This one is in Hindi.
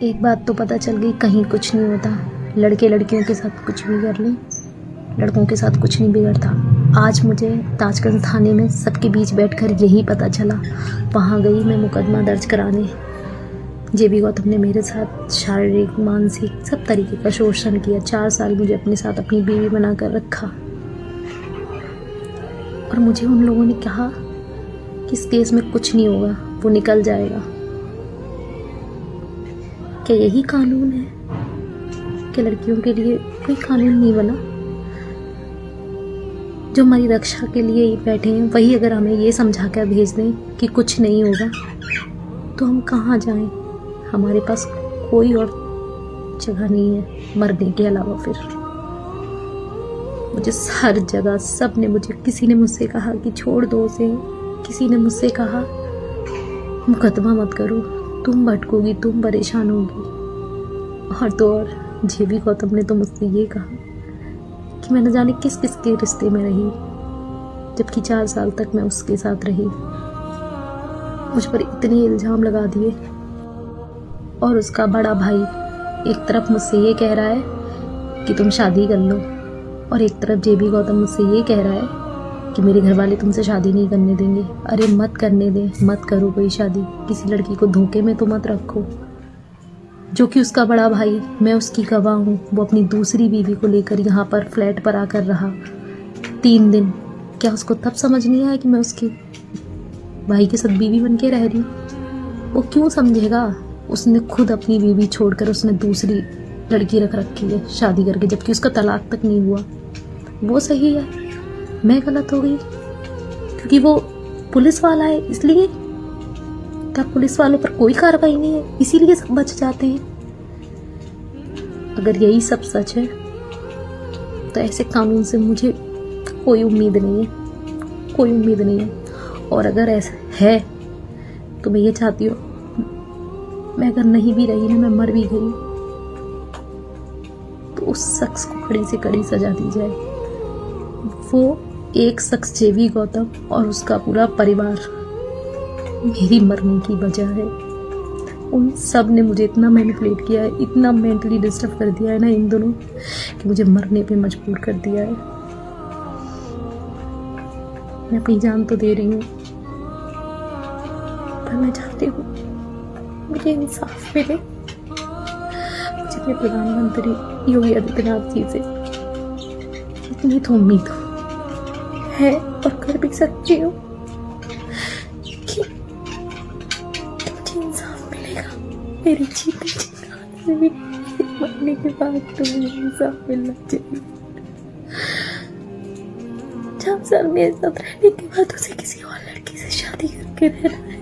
एक बात तो पता चल गई, कहीं कुछ नहीं होता। लड़के लड़कियों के साथ कुछ भी कर लें, लड़कों के साथ कुछ नहीं बिगड़ता। आज मुझे ताजगंज थाने में सबके बीच बैठकर यही पता चला। वहाँ गई मैं मुकदमा दर्ज कराने। जेबी गौतम ने मेरे साथ शारीरिक मानसिक सब तरीके का शोषण किया। 4 साल मुझे अपने साथ अपनी बीवी बनाकर रखा और मुझे उन लोगों ने कहा कि इस केस में कुछ नहीं होगा, वो निकल जाएगा। क्या यही कानून है कि लड़कियों के लिए कोई कानून नहीं बना? जो हमारी रक्षा के लिए ही बैठे हैं वही अगर हमें ये समझा कर भेज दें कि कुछ नहीं होगा तो हम कहाँ जाएं? हमारे पास कोई और जगह नहीं है मरने के अलावा। फिर मुझे हर जगह सब ने किसी ने मुझसे कहा कि छोड़ दो उसे, किसी ने मुझसे कहा मुकदमा मत करो, तुम भटकोगी, तुम परेशान होगी। और तो और जेबी गौतम ने तो मुझसे ये कहा कि मैं न जाने किस किस के रिश्ते में रही, जबकि 4 साल तक मैं उसके साथ रही। मुझ पर इतने इल्जाम लगा दिए। और उसका बड़ा भाई एक तरफ मुझसे ये कह रहा है कि तुम शादी कर लो, और एक तरफ जेबी गौतम मुझसे ये कह रहा है कि मेरे घर वाले तुमसे शादी नहीं करने देंगे। अरे मत करने दें, मत करो कोई शादी, किसी लड़की को धोखे में तो मत रखो। जो कि उसका बड़ा भाई, मैं उसकी गवाह हूँ, वो अपनी दूसरी बीवी को लेकर यहाँ पर फ्लैट पर आकर रहा 3 दिन। क्या उसको तब समझ नहीं आया कि मैं उसके भाई के साथ बीवी बन के रह रही हूँ? वो क्यों समझेगा? उसने खुद अपनी बीवी छोड़कर उसने दूसरी लड़की रख रखी है शादी करके, जबकि उसका तलाक तक नहीं हुआ। वो सही है, मैं गलत हो गई क्योंकि वो पुलिस वाला है इसलिए? क्या पुलिस वालों पर कोई कार्रवाई नहीं है इसीलिए सब बच जाते हैं? अगर यही सब सच है तो ऐसे कानून से मुझे कोई उम्मीद नहीं है, कोई उम्मीद नहीं है। और अगर ऐसा है तो मैं ये चाहती हूँ, मैं अगर नहीं भी रही ना, मैं मर भी गई तो उस शख्स को कड़ी से कड़ी सजा दी जाए। वो एक शख्स जेबी गौतम और उसका पूरा परिवार मेरी मरने की वजह है। उन सब ने मुझे इतना मैनिपुलेट किया है, इतना मेंटली डिस्टर्ब कर दिया है ना इन दोनों, कि मुझे मरने पे मजबूर कर दिया है। मैं अपनी जान तो दे रही हूँ, पर मैं चाहती हूँ मुझे इंसाफ मिले। मुझे अपने प्रधानमंत्री योगी आदित्यनाथ जी से इतनी तो उम्मीद है और कर भी सकती हूँ कि मुझे इंसाफ मिलेगा। मेरे जीते जी मरने के बाद तो मुझे इंसाफ मिलना चाहिए। 4 साल मेरे साथ रहने के बाद उसे किसी और लड़की से शादी करके रहना है।